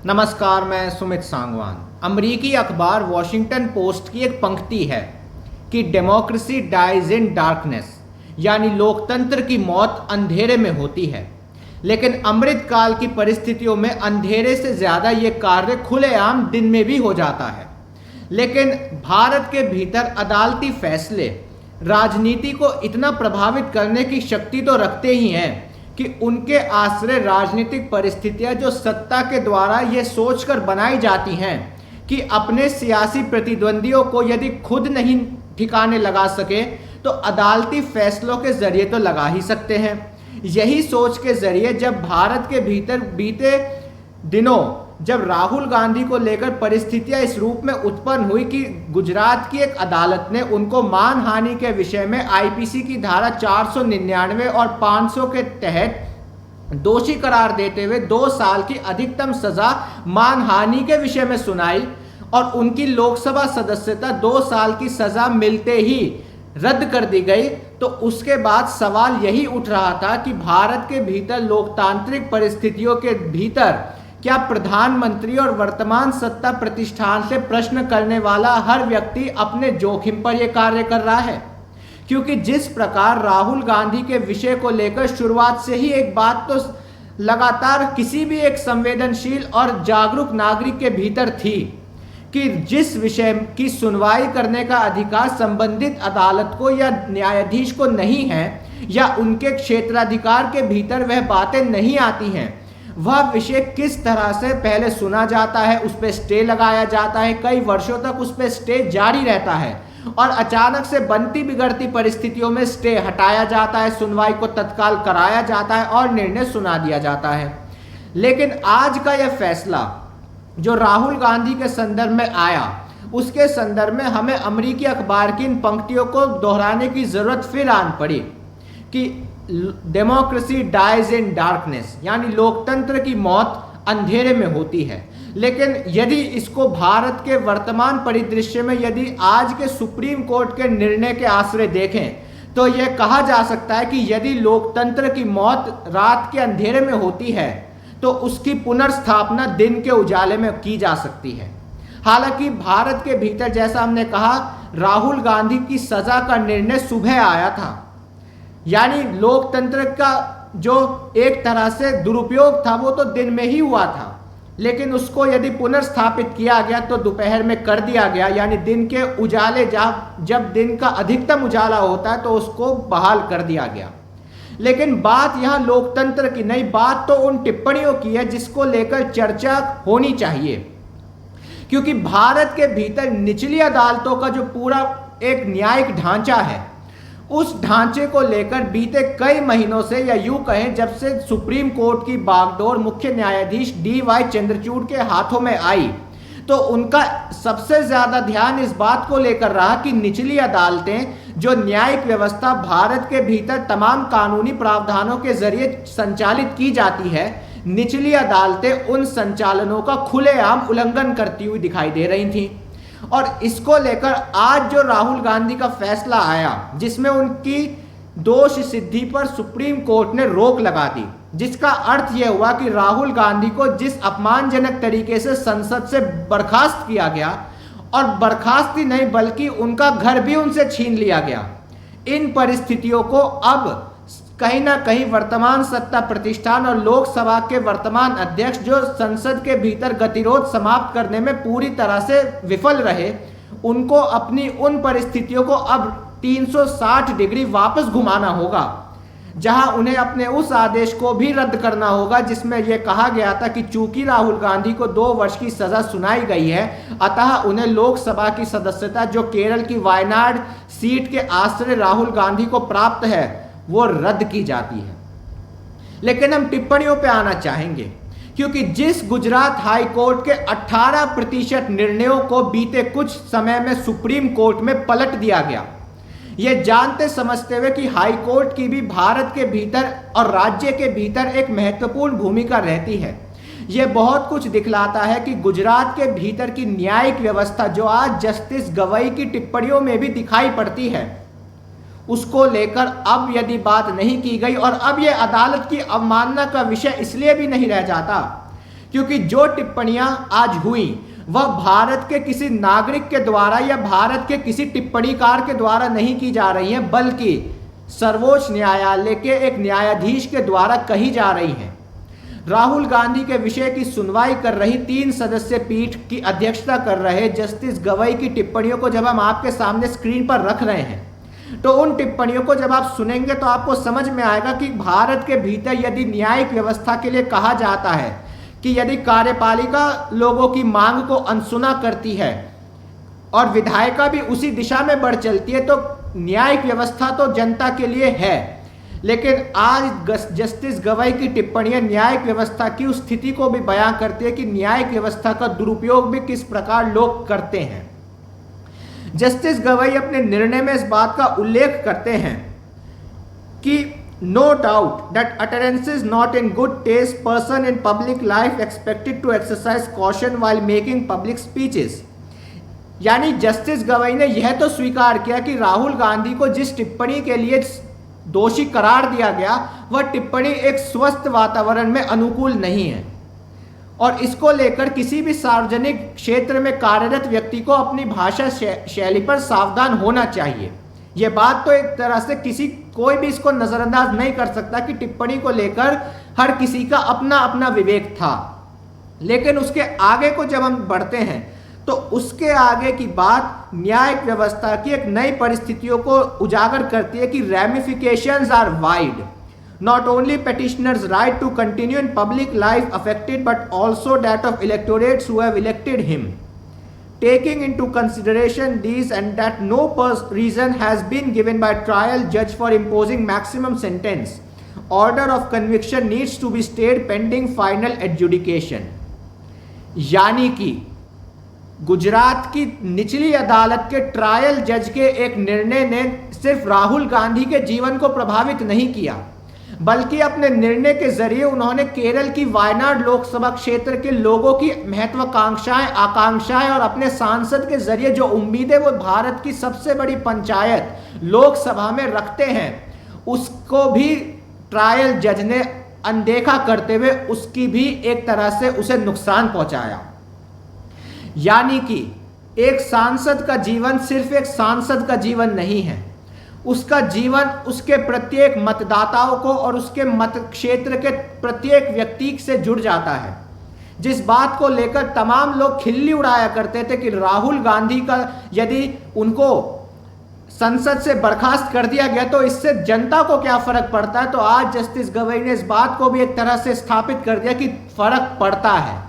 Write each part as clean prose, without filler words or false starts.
नमस्कार, मैं सुमित सांगवान। अमरीकी अखबार वॉशिंगटन पोस्ट की एक पंक्ति है कि डेमोक्रेसी डाइज इन डार्कनेस, यानी लोकतंत्र की मौत अंधेरे में होती है। लेकिन अमृतकाल की परिस्थितियों में अंधेरे से ज़्यादा ये कार्य खुलेआम दिन में भी हो जाता है। लेकिन भारत के भीतर अदालती फैसले राजनीति को इतना प्रभावित करने की शक्ति तो रखते ही हैं कि उनके आश्रय राजनीतिक परिस्थितियां जो सत्ता के द्वारा ये सोचकर बनाई जाती हैं कि अपने सियासी प्रतिद्वंदियों को यदि खुद नहीं ठिकाने लगा सके तो अदालती फैसलों के जरिए तो लगा ही सकते हैं। यही सोच के जरिए जब भारत के भीतर बीते दिनों जब राहुल गांधी को लेकर परिस्थितियां इस रूप में उत्पन्न हुई कि गुजरात की एक अदालत ने उनको मानहानि के विषय में आईपीसी की धारा 499 और 500 के तहत दोषी करार देते हुए 2 साल की अधिकतम सजा मानहानि के विषय में सुनाई और उनकी लोकसभा सदस्यता 2 साल की सजा मिलते ही रद्द कर दी गई, तो उसके बाद सवाल यही उठ रहा था कि भारत के भीतर लोकतांत्रिक परिस्थितियों के भीतर क्या प्रधानमंत्री और वर्तमान सत्ता प्रतिष्ठान से प्रश्न करने वाला हर व्यक्ति अपने जोखिम पर यह कार्य कर रहा है? क्योंकि जिस प्रकार राहुल गांधी के विषय को लेकर शुरुआत से ही एक बात तो लगातार किसी भी एक संवेदनशील और जागरूक नागरिक के भीतर थी कि जिस विषय की सुनवाई करने का अधिकार संबंधित अदालत को या न्यायाधीश को नहीं है या उनके क्षेत्राधिकार के भीतर वह बातें नहीं आती हैं, वह विषय किस तरह से पहले सुना जाता है, उस पर स्टे लगाया जाता है, कई वर्षों तक उस पर स्टे जारी रहता है और अचानक से बनती बिगड़ती परिस्थितियों में स्टे हटाया जाता है, सुनवाई को तत्काल कराया जाता है और निर्णय सुना दिया जाता है। लेकिन आज का यह फैसला जो राहुल गांधी के संदर्भ में आया, उसके संदर्भ में हमें अमरीकी अखबार की इन पंक्तियों को दोहराने की जरूरत फिर आन पड़ी कि डेमोक्रेसी डाइज इन डार्कनेस, यानी लोकतंत्र की मौत अंधेरे में होती है। लेकिन यदि इसको भारत के वर्तमान परिदृश्य में यदि आज के सुप्रीम कोर्ट के निर्णय के आश्रय देखें तो यह कहा जा सकता है कि यदि लोकतंत्र की मौत रात के अंधेरे में होती है तो उसकी पुनर्स्थापना दिन के उजाले में की जा सकती है। हालांकि भारत के भीतर जैसा हमने कहा, राहुल गांधी की सजा का निर्णय सुबह आया था, यानी लोकतंत्र का जो एक तरह से दुरुपयोग था वो तो दिन में ही हुआ था, लेकिन उसको यदि पुनर्स्थापित किया गया तो दोपहर में कर दिया गया, यानी दिन के उजाले जब दिन का अधिकतम उजाला होता है तो उसको बहाल कर दिया गया। लेकिन बात यहाँ लोकतंत्र की नहीं, बात तो उन टिप्पणियों की है जिसको लेकर चर्चा होनी चाहिए। क्योंकि भारत के भीतर निचली अदालतों का जो पूरा एक न्यायिक ढांचा है, उस ढांचे को लेकर बीते कई महीनों से या यूं कहें जब से सुप्रीम कोर्ट की बागडोर मुख्य न्यायाधीश DY चंद्रचूड़ के हाथों में आई, तो उनका सबसे ज्यादा ध्यान इस बात को लेकर रहा कि निचली अदालतें जो न्यायिक व्यवस्था भारत के भीतर तमाम कानूनी प्रावधानों के जरिए संचालित की जाती है, निचली अदालतें उन संचालनों का खुलेआम उल्लंघन करती हुई दिखाई दे रही थीं। और इसको लेकर आज जो राहुल गांधी का फैसला आया जिसमें उनकी दोष सिद्धि पर सुप्रीम कोर्ट ने रोक लगा दी, जिसका अर्थ यह हुआ कि राहुल गांधी को जिस अपमानजनक तरीके से संसद से बर्खास्त किया गया, और बर्खास्त ही नहीं बल्कि उनका घर भी उनसे छीन लिया गया, इन परिस्थितियों को अब कहीं ना कहीं वर्तमान सत्ता प्रतिष्ठान और लोकसभा के वर्तमान अध्यक्ष जो संसद के भीतर गतिरोध समाप्त करने में पूरी तरह से विफल रहे, उनको अपनी उन परिस्थितियों को अब 360 डिग्री वापस घुमाना होगा, जहां उन्हें अपने उस आदेश को भी रद्द करना होगा जिसमें यह कहा गया था कि चूंकि राहुल गांधी को 2 वर्ष की सजा सुनाई गई है, अतः उन्हें लोकसभा की सदस्यता जो केरल की वायनाड सीट के आश्रय राहुल गांधी को प्राप्त है वो रद्द की जाती है। लेकिन हम टिप्पणियों पे आना चाहेंगे, क्योंकि जिस गुजरात हाई कोर्ट के 18% निर्णयों को बीते कुछ समय में सुप्रीम कोर्ट में पलट दिया गया, यह जानते समझते हुए कि हाई कोर्ट की भी भारत के भीतर और राज्य के भीतर एक महत्वपूर्ण भूमिका रहती है, यह बहुत कुछ दिखलाता है कि गुजरात के भीतर की न्यायिक व्यवस्था जो आज जस्टिस गवई की टिप्पणियों में भी दिखाई पड़ती है, उसको लेकर अब यदि बात नहीं की गई और अब यह अदालत की अवमानना का विषय इसलिए भी नहीं रह जाता क्योंकि जो टिप्पणियां आज हुई वह भारत के किसी नागरिक के द्वारा या भारत के किसी टिप्पणीकार के द्वारा नहीं की जा रही हैं, बल्कि सर्वोच्च न्यायालय के एक न्यायाधीश के द्वारा कही जा रही हैं। राहुल गांधी के विषय की सुनवाई कर रही 3 सदस्यीय पीठ की अध्यक्षता कर रहे जस्टिस गवई की टिप्पणियों को जब हम आपके सामने स्क्रीन पर रख रहे हैं, तो उन टिप्पणियों को जब आप सुनेंगे तो आपको समझ में आएगा कि भारत के भीतर यदि न्यायिक व्यवस्था के लिए कहा जाता है कि यदि कार्यपालिका लोगों की मांग को अनसुना करती है और विधायिका भी उसी दिशा में बढ़ चलती है, तो न्यायिक व्यवस्था तो जनता के लिए है। लेकिन आज जस्टिस गवई की टिप्पणियां न्यायिक व्यवस्था की उस स्थिति को भी बयां करती है कि न्यायिक व्यवस्था का दुरुपयोग भी किस प्रकार लोग करते हैं। जस्टिस गवई अपने निर्णय में इस बात का उल्लेख करते हैं कि no doubt that utterances not in good taste person in public life expected to exercise caution while making public speeches। यानी जस्टिस गवई ने यह तो स्वीकार किया कि राहुल गांधी को जिस टिप्पणी के लिए दोषी करार दिया गया वह टिप्पणी एक स्वस्थ वातावरण में अनुकूल नहीं है और इसको लेकर किसी भी सार्वजनिक क्षेत्र में कार्यरत व्यक्ति को अपनी भाषा शैली पर सावधान होना चाहिए। यह बात तो एक तरह से कोई भी इसको नजरअंदाज नहीं कर सकता कि टिप्पणी को लेकर हर किसी का अपना अपना विवेक था। लेकिन उसके आगे को जब हम बढ़ते हैं तो उसके आगे की बात न्यायिक व्यवस्था की एक नई परिस्थितियों को उजागर करती है कि ramifications are wide. Not only petitioners' right to continue in public life affected, but also that of electorates who have elected him. Taking into consideration these and that no reason has been given by trial judge for imposing maximum sentence, order of conviction needs to be stayed pending final adjudication। यानी कि गुजरात की निचली अदालत के trial जज के एक निर्णय ने सिर्फ राहुल गांधी के जीवन को प्रभावित नहीं किया, बल्कि अपने निर्णय के जरिए उन्होंने केरल की वायनाड लोकसभा क्षेत्र के लोगों की महत्वाकांक्षाएं, आकांक्षाएं और अपने सांसद के जरिए जो उम्मीदें वो भारत की सबसे बड़ी पंचायत लोकसभा में रखते हैं, उसको भी ट्रायल जज ने अनदेखा करते हुए उसकी भी एक तरह से उसे नुकसान पहुंचाया। यानी कि एक सांसद का जीवन सिर्फ एक सांसद का जीवन नहीं है, उसका जीवन उसके प्रत्येक मतदाताओं को और उसके मत क्षेत्र के प्रत्येक व्यक्ति से जुड़ जाता है। जिस बात को लेकर तमाम लोग खिल्ली उड़ाया करते थे कि राहुल गांधी का यदि उनको संसद से बर्खास्त कर दिया गया तो इससे जनता को क्या फर्क पड़ता है, तो आज जस्टिस गवई ने इस बात को भी एक तरह से स्थापित कर दिया कि फर्क पड़ता है।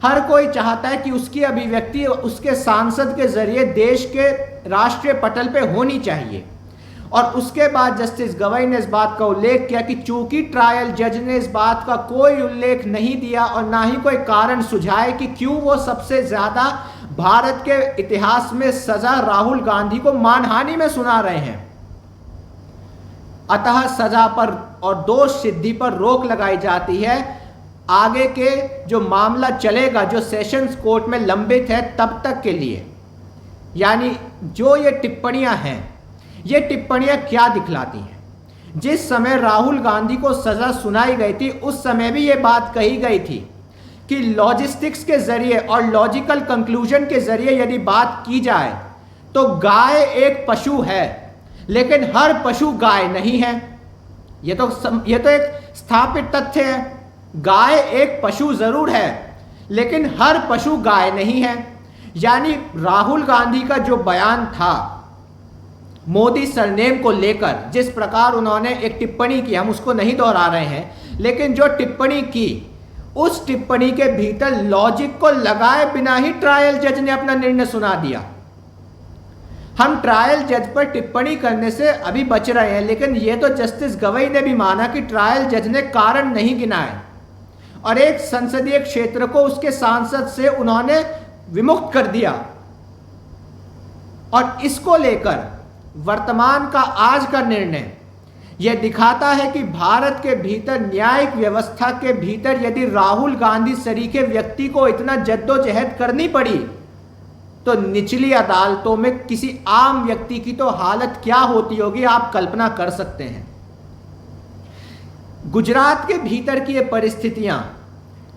हर कोई चाहता है कि उसकी अभिव्यक्ति उसके सांसद के जरिए देश के राष्ट्रीय पटल पे होनी चाहिए। और उसके बाद जस्टिस गवई ने इस बात का उल्लेख किया कि चूंकि ट्रायल जज ने इस बात का कोई उल्लेख नहीं दिया और ना ही कोई कारण सुझाए कि क्यों वो सबसे ज्यादा भारत के इतिहास में सजा राहुल गांधी को मानहानि में सुना रहे हैं, अतः सजा पर और दोष सिद्धि पर रोक लगाई जाती है। आगे के जो मामला चलेगा, जो सेशंस कोर्ट में लंबित है, तब तक के लिए। यानी जो ये टिप्पणियां हैं, ये टिप्पणियां क्या दिखलाती हैं? जिस समय राहुल गांधी को सजा सुनाई गई थी उस समय भी ये बात कही गई थी कि लॉजिस्टिक्स के जरिए और लॉजिकल कंक्लूजन के जरिए यदि बात की जाए तो गाय एक पशु है, लेकिन हर पशु गाय नहीं है। ये तो एक स्थापित तथ्य है। गाय एक पशु जरूर है, लेकिन हर पशु गाय नहीं है। यानी राहुल गांधी का जो बयान था मोदी सरनेम को लेकर, जिस प्रकार उन्होंने एक टिप्पणी की, हम उसको नहीं दोहरा रहे हैं, लेकिन जो टिप्पणी की उस टिप्पणी के भीतर लॉजिक को लगाए बिना ही ट्रायल जज ने अपना निर्णय सुना दिया। हम ट्रायल जज पर टिप्पणी करने से अभी बच रहे हैं, लेकिन यह तो जस्टिस गवई ने भी माना कि ट्रायल जज ने कारण नहीं गिनाए और एक संसदीय क्षेत्र को उसके सांसद से उन्होंने विमुक्त कर दिया। और इसको लेकर वर्तमान का आज का निर्णय यह दिखाता है कि भारत के भीतर न्यायिक व्यवस्था के भीतर यदि राहुल गांधी सरीखे व्यक्ति को इतना जद्दोजहद करनी पड़ी तो निचली अदालतों में किसी आम व्यक्ति की तो हालत क्या होती होगी, आप कल्पना कर सकते हैं। गुजरात के भीतर की ये परिस्थितियां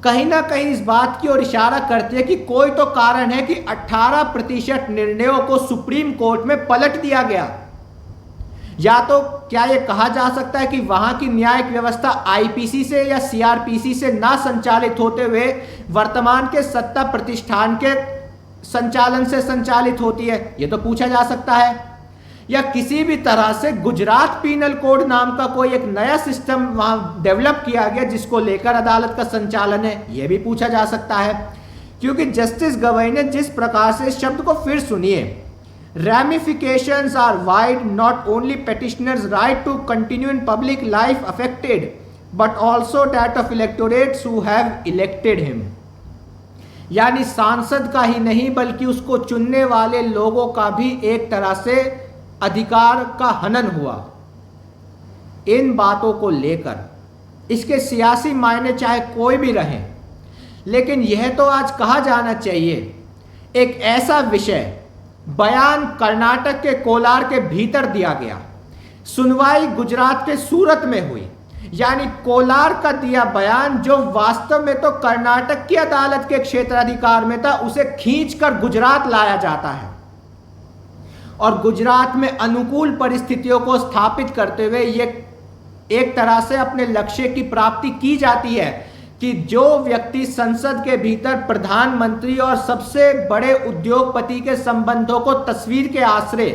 कहीं ना कहीं इस बात की ओर इशारा करती है कि कोई तो कारण है कि 18% निर्णयों को सुप्रीम कोर्ट में पलट दिया गया। या तो क्या यह कहा जा सकता है कि वहां की न्यायिक व्यवस्था आईपीसी से या सीआरपीसी से ना संचालित होते हुए वर्तमान के सत्ता प्रतिष्ठान के संचालन से संचालित होती है, यह तो पूछा जा सकता है। या किसी भी तरह से गुजरात पीनल कोड नाम का कोई एक नया सिस्टम वहां डेवलप किया गया जिसको लेकर अदालत का संचालन है, यह भी पूछा जा सकता है। क्योंकि जस्टिस गवई ने जिस प्रकार से इस शब्द को फिर सुनिए, ramifications are wide, not only petitioners' right to continue in public life affected, but also that of electorates who have elected him। यानी सांसद का ही नहीं बल्कि उसको चुनने वाले लोगों का भी एक तरह से अधिकार का हनन हुआ। इन बातों को लेकर इसके सियासी मायने चाहे कोई भी रहे, लेकिन यह तो आज कहा जाना चाहिए, एक ऐसा विषय बयान कर्नाटक के कोलार के भीतर दिया गया, सुनवाई गुजरात के सूरत में हुई, यानी कोलार का दिया बयान जो वास्तव में तो कर्नाटक की अदालत के क्षेत्राधिकार में था, उसे खींचकर गुजरात लाया जाता है और गुजरात में अनुकूल परिस्थितियों को स्थापित करते हुए ये एक तरह से अपने लक्ष्य की प्राप्ति की जाती है कि जो व्यक्ति संसद के भीतर प्रधानमंत्री और सबसे बड़े उद्योगपति के संबंधों को तस्वीर के आश्रय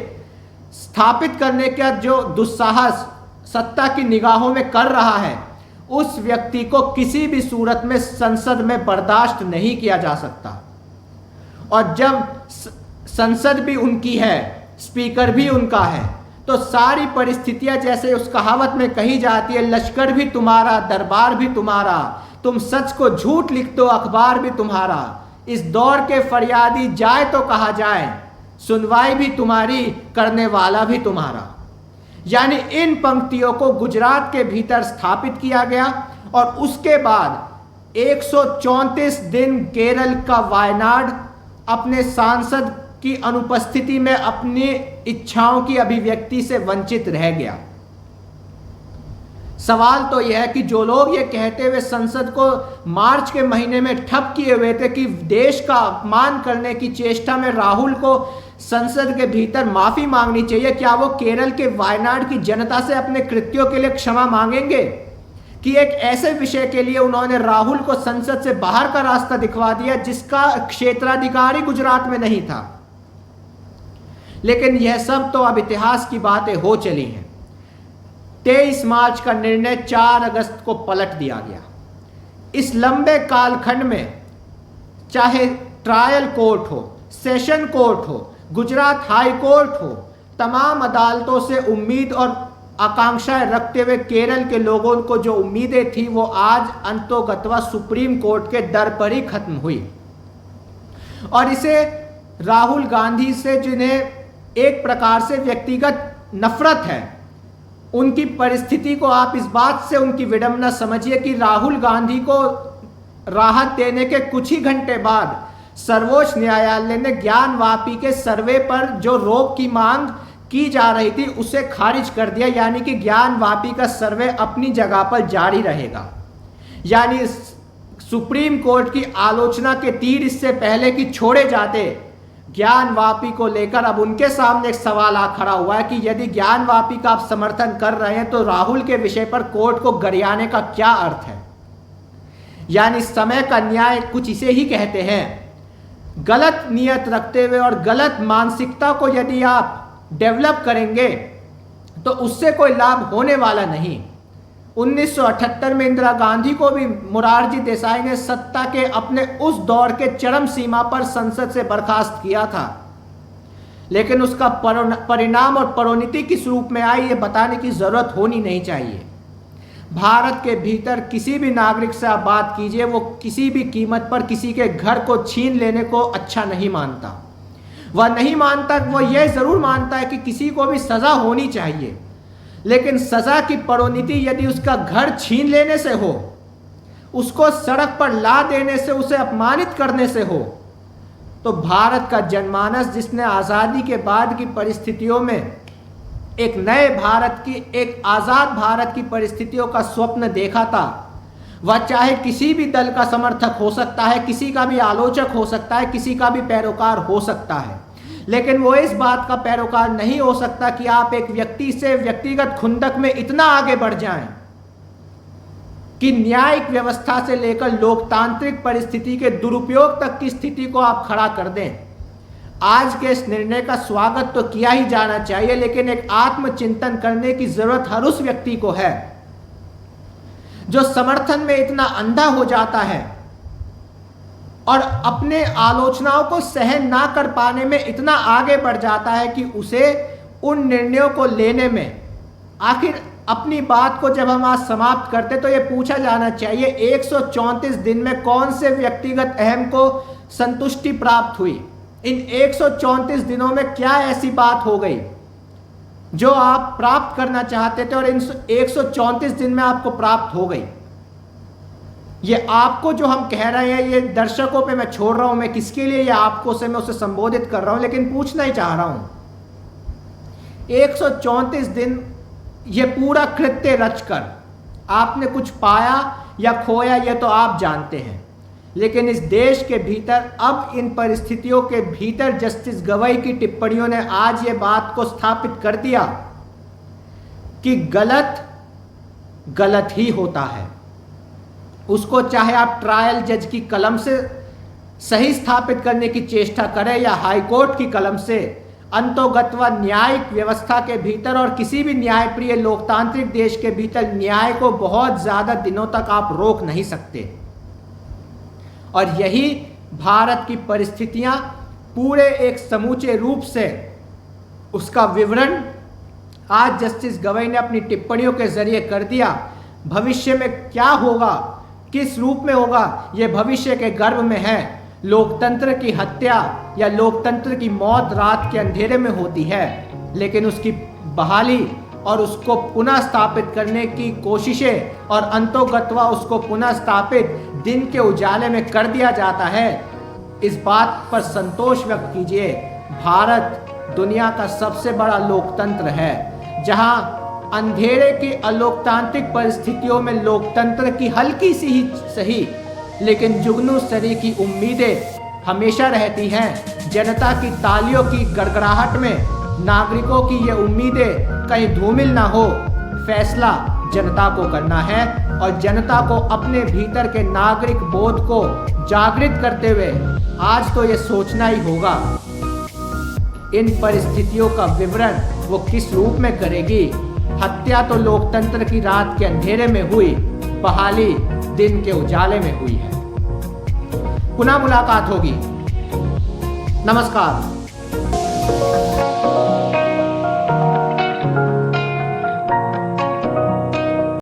स्थापित करने का जो दुस्साहस सत्ता की निगाहों में कर रहा है, उस व्यक्ति को किसी भी सूरत में संसद में बर्दाश्त नहीं किया जा सकता। और जब संसद भी उनकी है, स्पीकर भी उनका है, तो सारी परिस्थितियां जैसे उस कहावत में कही जाती है, लश्कर भी तुम्हारा, दरबार भी तुम्हारा, तुम सच को झूठ लिख दो, अखबार भी तुम्हारा, इस दौर के फरियादी जाए तो कहा जाए, सुनवाई भी तुम्हारी, करने वाला भी तुम्हारा। यानी इन पंक्तियों को गुजरात के भीतर स्थापित किया गया और उसके बाद 134 दिन केरल का वायनाड अपने सांसद की अनुपस्थिति में अपनी इच्छाओं की अभिव्यक्ति से वंचित रह गया। सवाल तो यह है कि जो लोग ये कहते हुए संसद को मार्च के महीने में ठप किए हुए थे कि देश का अपमान करने की चेष्टा में राहुल को संसद के भीतर माफी मांगनी चाहिए, क्या वो केरल के वायनाड की जनता से अपने कृत्यों के लिए क्षमा मांगेंगे कि एक ऐसे विषय के लिए उन्होंने राहुल को संसद से बाहर का रास्ता दिखवा दिया जिसका क्षेत्राधिकारी गुजरात में नहीं था। लेकिन यह सब तो अब इतिहास की बातें हो चली हैं। 23 मार्च का निर्णय 4 अगस्त को पलट दिया गया। इस लंबे कालखंड में चाहे ट्रायल कोर्ट हो, सेशन कोर्ट हो, गुजरात हाई कोर्ट हो, तमाम अदालतों से उम्मीद और आकांक्षाएं रखते हुए केरल के लोगों को जो उम्मीदें थी वो आज अंतोगत्वा सुप्रीम कोर्ट के दर पर ही खत्म हुई। और इसे राहुल गांधी से जिन्हें एक प्रकार से व्यक्तिगत नफरत है, उनकी परिस्थिति को आप इस बात से उनकी विडंबना समझिए कि राहुल गांधी को राहत देने के कुछ ही घंटे बाद सर्वोच्च न्यायालय ने ज्ञान वापी के सर्वे पर जो रोक की मांग की जा रही थी उसे खारिज कर दिया, यानी कि ज्ञान वापी का सर्वे अपनी जगह पर जारी रहेगा। यानी सुप्रीम कोर्ट की आलोचना के तीर इससे पहले कि छोड़े जाते, ज्ञान वापी को लेकर अब उनके सामने एक सवाल आ खड़ा हुआ है कि यदि ज्ञान वापी का आप समर्थन कर रहे हैं तो राहुल के विषय पर कोर्ट को गरियाने का क्या अर्थ है। यानी समय का न्याय कुछ इसे ही कहते हैं। गलत नियत रखते हुए और गलत मानसिकता को यदि आप डेवलप करेंगे तो उससे कोई लाभ होने वाला नहीं। 1978 में इंदिरा गांधी को भी मोरारजी देसाई ने सत्ता के अपने उस दौर के चरम सीमा पर संसद से बर्खास्त किया था, लेकिन उसका परिणाम और परिणति किस रूप में आई ये बताने की जरूरत होनी नहीं चाहिए। भारत के भीतर किसी भी नागरिक से आप बात कीजिए, वो किसी भी कीमत पर किसी के घर को छीन लेने को अच्छा नहीं मानता। वह नहीं मानता, वह यह जरूर मानता है कि किसी को भी सजा होनी चाहिए, लेकिन सजा की परिणति यदि उसका घर छीन लेने से हो, उसको सड़क पर ला देने से, उसे अपमानित करने से हो, तो भारत का जनमानस जिसने आज़ादी के बाद की परिस्थितियों में एक नए भारत की, एक आज़ाद भारत की परिस्थितियों का स्वप्न देखा था, वह चाहे किसी भी दल का समर्थक हो सकता है, किसी का भी आलोचक हो सकता है, किसी का भी पैरोकार हो सकता है, लेकिन वो इस बात का पैरोकार नहीं हो सकता कि आप एक व्यक्ति से व्यक्तिगत खुंदक में इतना आगे बढ़ जाएं कि न्यायिक व्यवस्था से लेकर लोकतांत्रिक परिस्थिति के दुरुपयोग तक की स्थिति को आप खड़ा कर दें। आज के इस निर्णय का स्वागत तो किया ही जाना चाहिए, लेकिन एक आत्मचिंतन करने की जरूरत हर उस व्यक्ति को है जो समर्थन में इतना अंधा हो जाता है और अपने आलोचनाओं को सहन ना कर पाने में इतना आगे बढ़ जाता है कि उसे उन निर्णयों को लेने में, आखिर अपनी बात को जब हम आज समाप्त करते तो ये पूछा जाना चाहिए 134 दिन में कौन से व्यक्तिगत अहम को संतुष्टि प्राप्त हुई। इन 134 दिनों में क्या ऐसी बात हो गई जो आप प्राप्त करना चाहते थे और इन 134 दिन में आपको प्राप्त हो गई। ये आपको जो हम कह रहे हैं, ये दर्शकों पे मैं छोड़ रहा हूं, मैं किसके लिए ये आपको से मैं उसे संबोधित कर रहा हूं, लेकिन पूछना ही चाह रहा हूं 134 दिन ये पूरा कृत्य रचकर आपने कुछ पाया या खोया, ये तो आप जानते हैं, लेकिन इस देश के भीतर अब इन परिस्थितियों के भीतर जस्टिस गवई की टिप्पणियों ने आज ये बात को स्थापित कर दिया कि गलत गलत ही होता है। उसको चाहे आप ट्रायल जज की कलम से सही स्थापित करने की चेष्टा करें या हाईकोर्ट की कलम से, अंतोगत्वा न्यायिक व्यवस्था के भीतर और किसी भी न्यायप्रिय लोकतांत्रिक देश के भीतर न्याय को बहुत ज्यादा दिनों तक आप रोक नहीं सकते। और यही भारत की परिस्थितियां पूरे एक समूचे रूप से उसका विवरण आज जस्टिस गवई ने अपनी टिप्पणियों के जरिए कर दिया। भविष्य में क्या होगा, किस रूप में होगा, यह भविष्य के गर्भ में है। लोकतंत्र की हत्या या लोकतंत्र की मौत रात के अंधेरे में होती है, लेकिन उसकी बहाली और उसको पुनः स्थापित करने की कोशिशें और अंतोगत्वा उसको पुनः स्थापित दिन के उजाले में कर दिया जाता है। इस बात पर संतोष व्यक्त कीजिए, भारत दुनिया का सबसे बड़ा लोकतंत्र है, जहां अंधेरे की अलोकतांत्रिक परिस्थितियों में लोकतंत्र की हल्की सी ही सही लेकिन जुगनू सरी की उम्मीदें हमेशा रहती हैं। जनता की तालियों की गड़गड़ाहट में नागरिकों की ये उम्मीदें कहीं धूमिल ना हो। फैसला जनता को करना है और जनता को अपने भीतर के नागरिक बोध को जागृत करते हुए आज तो ये सोचना ही होगा इन परिस्थितियों का विवरण वो किस रूप में करेगी। हत्या तो लोकतंत्र की रात के अंधेरे में हुई, बहाली दिन के उजाले में हुई है। पुनः मुलाकात होगी। नमस्कार।